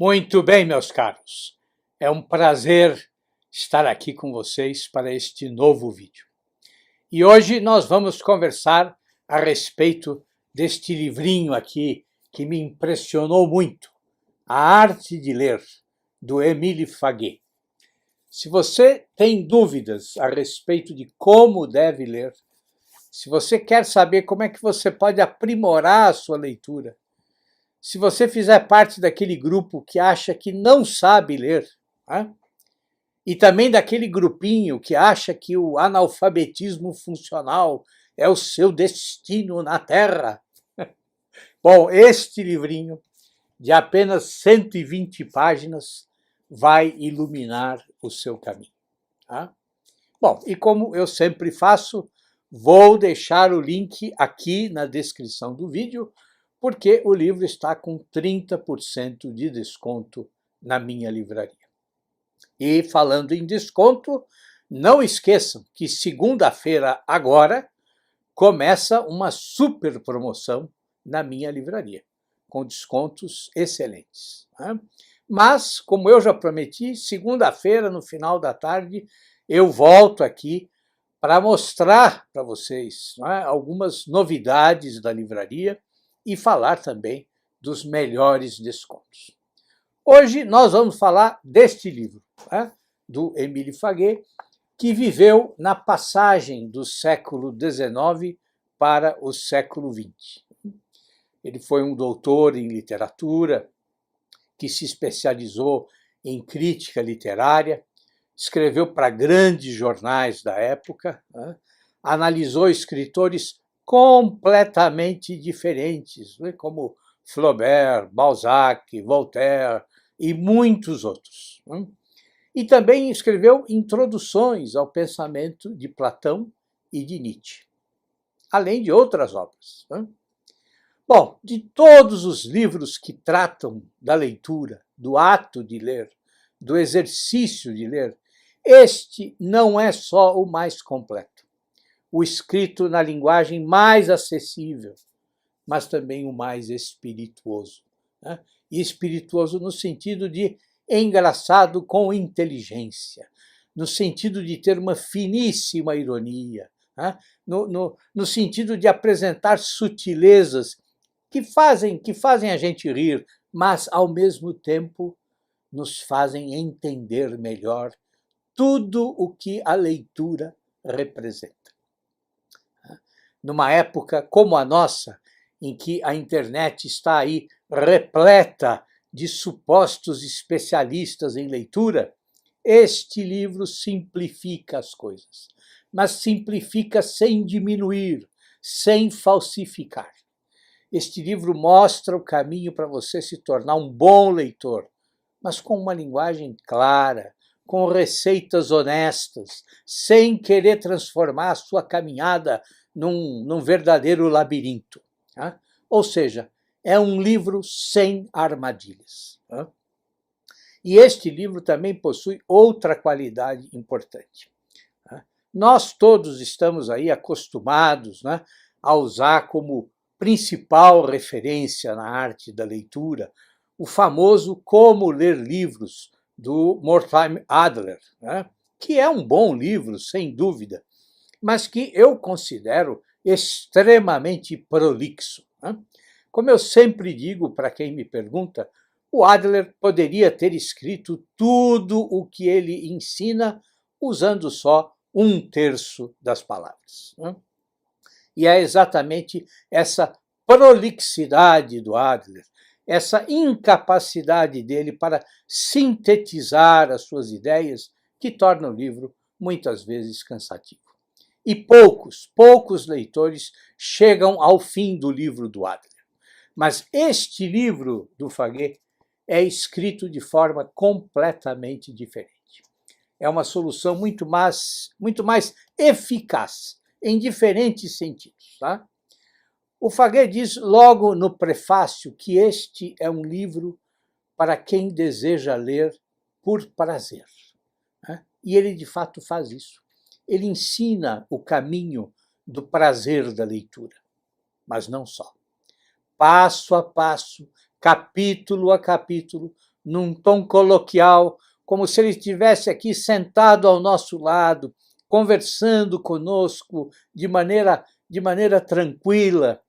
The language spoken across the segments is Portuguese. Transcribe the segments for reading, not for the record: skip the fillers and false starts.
Muito bem, meus caros. É um prazer estar aqui com vocês para este novo vídeo. E hoje nós vamos conversar a respeito deste livrinho aqui que me impressionou muito, A Arte de Ler, do Émile Faguet. Se você tem dúvidas a respeito de como deve ler, se você quer saber como é que você pode aprimorar a sua leitura, se você fizer parte daquele grupo que acha que não sabe ler, né? E também daquele grupinho que acha que o analfabetismo funcional é o seu destino na Terra. Bom, este livrinho, de apenas 120 páginas, vai iluminar o seu caminho. Tá? Bom, e como eu sempre faço, vou deixar o link aqui na descrição do vídeo, porque o livro está com 30% de desconto na minha livraria. E falando em desconto, não esqueçam que segunda-feira agora começa uma super promoção na minha livraria, com descontos excelentes. Né? Mas, como eu já prometi, segunda-feira, no final da tarde, eu volto aqui para mostrar para vocês, né, algumas novidades da livraria e falar também dos melhores descontos. Hoje nós vamos falar deste livro, né, do Émile Faguet, que viveu na passagem do século XIX para o século XX. Ele foi um doutor em literatura, que se especializou em crítica literária, escreveu para grandes jornais da época, né, analisou escritores completamente diferentes, né, como Flaubert, Balzac, Voltaire e muitos outros. Né? E também escreveu introduções ao pensamento de Platão e de Nietzsche, além de outras obras. Né? Bom, de todos os livros que tratam da leitura, do ato de ler, do exercício de ler, este não é só o mais completo, o escrito na linguagem mais acessível, mas também o mais espirituoso. Né? E espirituoso no sentido de engraçado com inteligência, no sentido de ter uma finíssima ironia, né? no sentido de apresentar sutilezas que fazem a gente rir, mas, ao mesmo tempo, nos fazem entender melhor tudo o que a leitura representa. Numa época como a nossa, em que a internet está aí repleta de supostos especialistas em leitura, este livro simplifica as coisas, mas simplifica sem diminuir, sem falsificar. Este livro mostra o caminho para você se tornar um bom leitor, mas com uma linguagem clara, com receitas honestas, sem querer transformar a sua caminhada num verdadeiro labirinto. Tá? Ou seja, é um livro sem armadilhas. Tá? E este livro também possui outra qualidade importante. Tá? Nós todos estamos aí acostumados, né, a usar como principal referência na arte da leitura o famoso Como Ler Livros, do Mortimer Adler, né? Que é um bom livro, sem dúvida, mas que eu considero extremamente prolixo. Né? Como eu sempre digo para quem me pergunta, o Adler poderia ter escrito tudo o que ele ensina usando só 1/3 das palavras. Né? E é exatamente essa prolixidade do Adler, essa incapacidade dele para sintetizar as suas ideias, que torna o livro muitas vezes cansativo. E poucos leitores chegam ao fim do livro do Adler. Mas este livro do Faguet é escrito de forma completamente diferente. É uma solução muito mais eficaz, em diferentes sentidos. Tá? O Faguet diz logo no prefácio que este é um livro para quem deseja ler por prazer. Né? E ele, de fato, faz isso. Ele ensina o caminho do prazer da leitura, mas não só. Passo a passo, capítulo a capítulo, num tom coloquial, como se ele estivesse aqui sentado ao nosso lado, conversando conosco de maneira tranquila.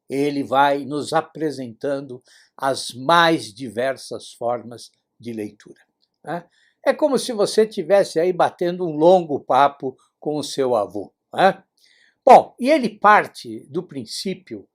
Ele vai nos apresentando as mais diversas formas de leitura. Né? É como se você estivesse aí batendo um longo papo com o seu avô. Né? Bom, e ele parte do princípio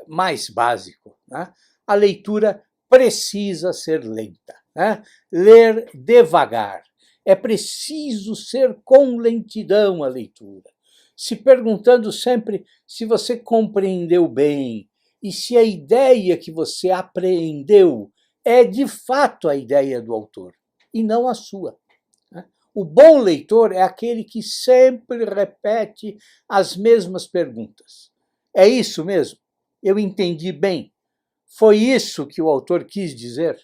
mais básico. Né? A leitura precisa ser lenta. Né? Ler devagar. É preciso ser com lentidão a leitura, se perguntando sempre se você compreendeu bem e se a ideia que você apreendeu é de fato a ideia do autor e não a sua. O bom leitor é aquele que sempre repete as mesmas perguntas. É isso mesmo? Eu entendi bem? Foi isso que o autor quis dizer?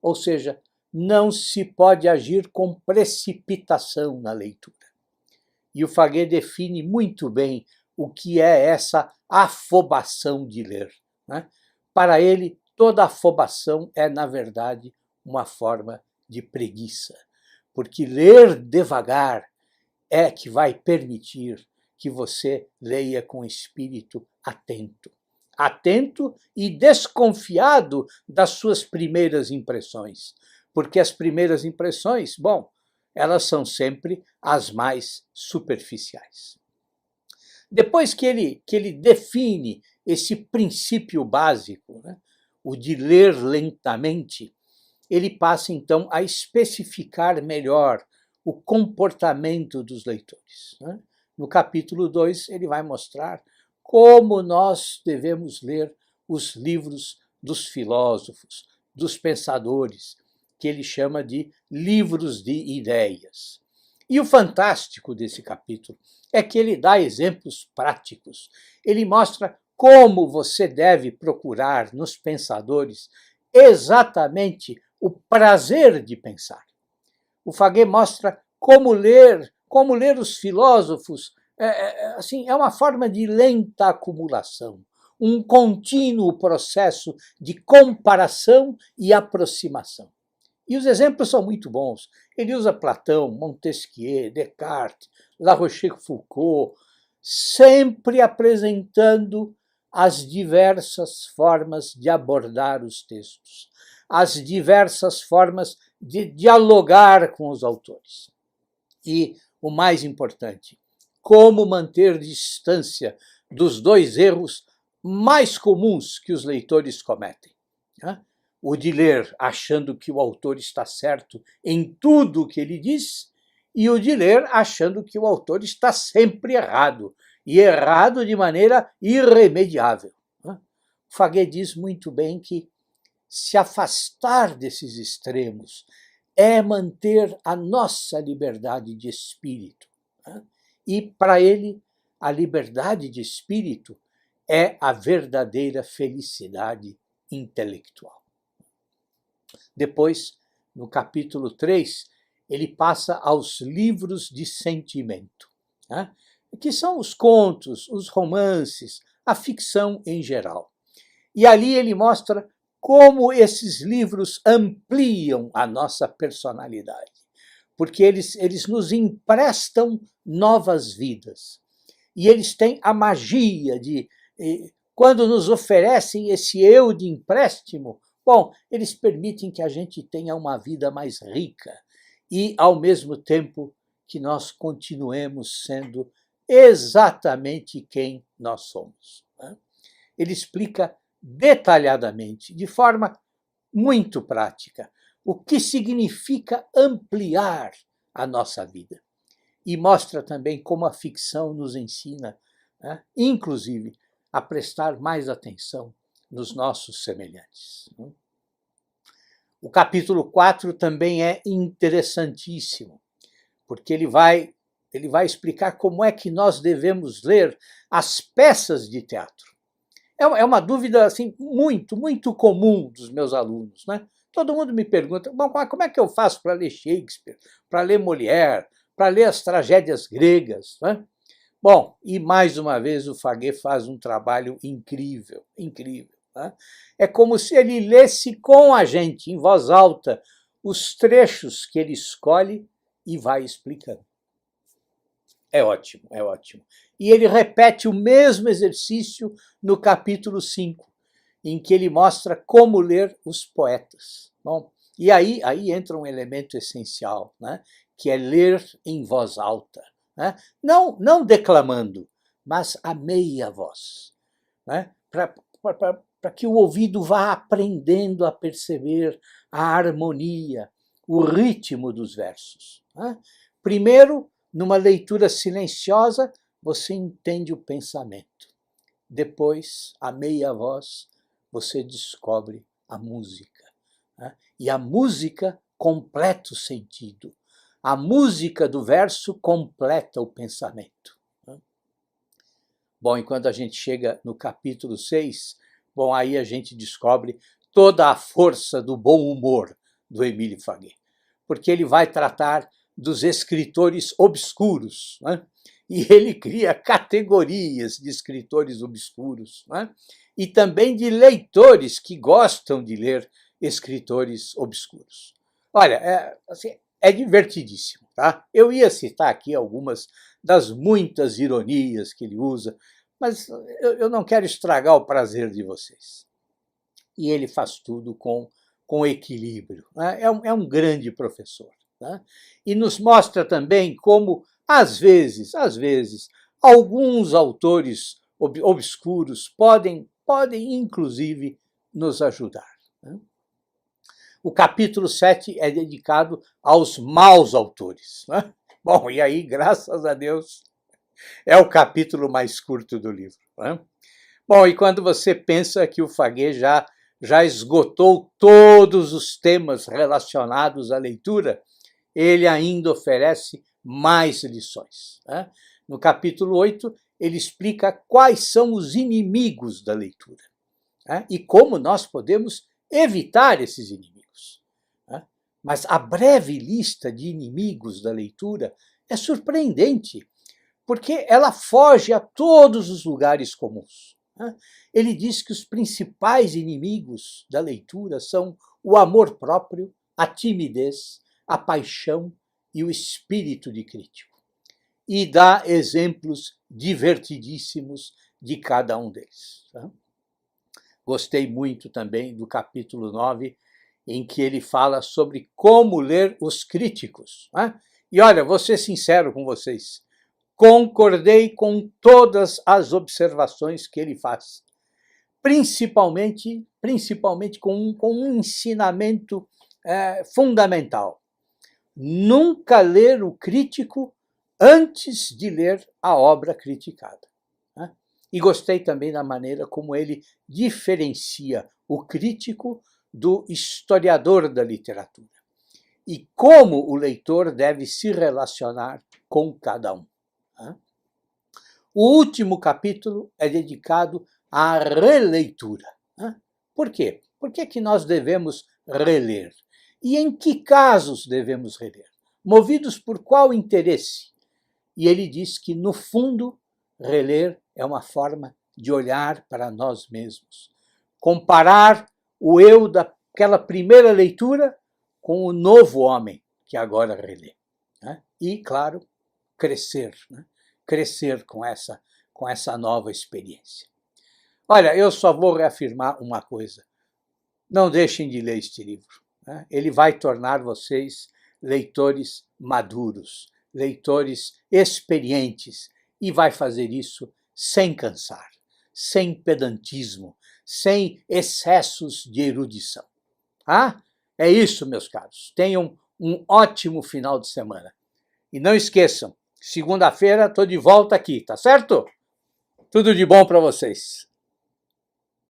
Ou seja, não se pode agir com precipitação na leitura. E o Faguet define muito bem o que é essa afobação de ler. Né? Para ele, toda afobação é, na verdade, uma forma de preguiça, porque ler devagar é que vai permitir que você leia com espírito atento. Atento e desconfiado das suas primeiras impressões, porque as primeiras impressões, bom, elas são sempre as mais superficiais. Depois que ele define esse princípio básico, né, o de ler lentamente, ele passa então a especificar melhor o comportamento dos leitores. Né? No capítulo 2, ele vai mostrar como nós devemos ler os livros dos filósofos, dos pensadores, que ele chama de livros de ideias. E o fantástico desse capítulo é que ele dá exemplos práticos. Ele mostra como você deve procurar nos pensadores exatamente o prazer de pensar. O Faguet mostra como ler os filósofos. Assim, é uma forma de lenta acumulação, um contínuo processo de comparação e aproximação. E os exemplos são muito bons. Ele usa Platão, Montesquieu, Descartes, La Rochefoucauld, sempre apresentando as diversas formas de abordar os textos, as diversas formas de dialogar com os autores. E o mais importante, como manter distância dos dois erros mais comuns que os leitores cometem. O de ler achando que o autor está certo em tudo o que ele diz, e o de ler achando que o autor está sempre errado, e errado de maneira irremediável. Faguet diz muito bem que se afastar desses extremos é manter a nossa liberdade de espírito. E, para ele, a liberdade de espírito é a verdadeira felicidade intelectual. Depois, no capítulo 3, ele passa aos livros de sentimento, que são os contos, os romances, a ficção em geral. E ali ele mostra como esses livros ampliam a nossa personalidade, porque eles nos emprestam novas vidas. E eles têm a magia de, quando nos oferecem esse eu de empréstimo, bom, eles permitem que a gente tenha uma vida mais rica e, ao mesmo tempo, que nós continuemos sendo exatamente quem nós somos. Ele explica detalhadamente, de forma muito prática, o que significa ampliar a nossa vida. E mostra também como a ficção nos ensina, inclusive, a prestar mais atenção nos nossos semelhantes. O capítulo 4 também é interessantíssimo, porque ele vai explicar como é que nós devemos ler as peças de teatro. É uma dúvida assim, muito, muito comum dos meus alunos. Todo mundo me pergunta, bom, como é que eu faço para ler Shakespeare, para ler Molière, para ler as tragédias gregas? Bom, e mais uma vez o Faguet faz um trabalho incrível, incrível. né? É como se ele lesse com a gente, em voz alta, os trechos que ele escolhe e vai explicando. É ótimo, é ótimo. E ele repete o mesmo exercício no capítulo 5, em que ele mostra como ler os poetas. Bom, e aí entra um elemento essencial, né, que é ler em voz alta. Né? Não declamando, mas a meia voz. Né? Para que o ouvido vá aprendendo a perceber a harmonia, o ritmo dos versos. Né? Primeiro, numa leitura silenciosa, você entende o pensamento. Depois, a meia voz, você descobre a música. Né? E a música completa o sentido. A música do verso completa o pensamento. Né? Bom, e quando a gente chega no capítulo 6, bom, aí a gente descobre toda a força do bom humor do Émile Faguet, porque ele vai tratar dos escritores obscuros, né? E ele cria categorias de escritores obscuros, né? E também de leitores que gostam de ler escritores obscuros. Olha, assim, é divertidíssimo, tá? Eu ia citar aqui algumas das muitas ironias que ele usa, mas eu não quero estragar o prazer de vocês. E ele faz tudo com equilíbrio. Né? É um grande professor. Né? E nos mostra também como, às vezes, alguns autores obscuros podem inclusive, nos ajudar. Né? O capítulo 7 é dedicado aos maus autores. Né? Bom, e aí, graças a Deus, é o capítulo mais curto do livro. Né? Bom, e quando você pensa que o Faguet já esgotou todos os temas relacionados à leitura, ele ainda oferece mais lições. Né? No capítulo 8, ele explica quais são os inimigos da leitura, né? E como nós podemos evitar esses inimigos. Né? Mas a breve lista de inimigos da leitura é surpreendente, porque ela foge a todos os lugares comuns. Né? Ele diz que os principais inimigos da leitura são o amor próprio, a timidez, a paixão e o espírito de crítico. E dá exemplos divertidíssimos de cada um deles. Tá? Gostei muito também do capítulo 9, em que ele fala sobre como ler os críticos. Né? E olha, vou ser sincero com vocês, concordei com todas as observações que ele faz, principalmente com um ensinamento fundamental. Nunca ler o crítico antes de ler a obra criticada. Né? E gostei também da maneira como ele diferencia o crítico do historiador da literatura e como o leitor deve se relacionar com cada um. Né? O último capítulo é dedicado à releitura. Né? Por quê? Por que nós devemos reler? E em que casos devemos reler? Movidos por qual interesse? E ele diz que, no fundo, reler é uma forma de olhar para nós mesmos. Comparar o eu daquela primeira leitura com o novo homem que agora relê. Né? E, claro, crescer. Né? Crescer com essa nova experiência. Olha, eu só vou reafirmar uma coisa. Não deixem de ler este livro. Né? Ele vai tornar vocês leitores maduros, leitores experientes, e vai fazer isso sem cansar, sem pedantismo, sem excessos de erudição. Ah, é isso, meus caros. Tenham um ótimo final de semana. E não esqueçam, segunda-feira estou de volta aqui, tá certo? Tudo de bom para vocês.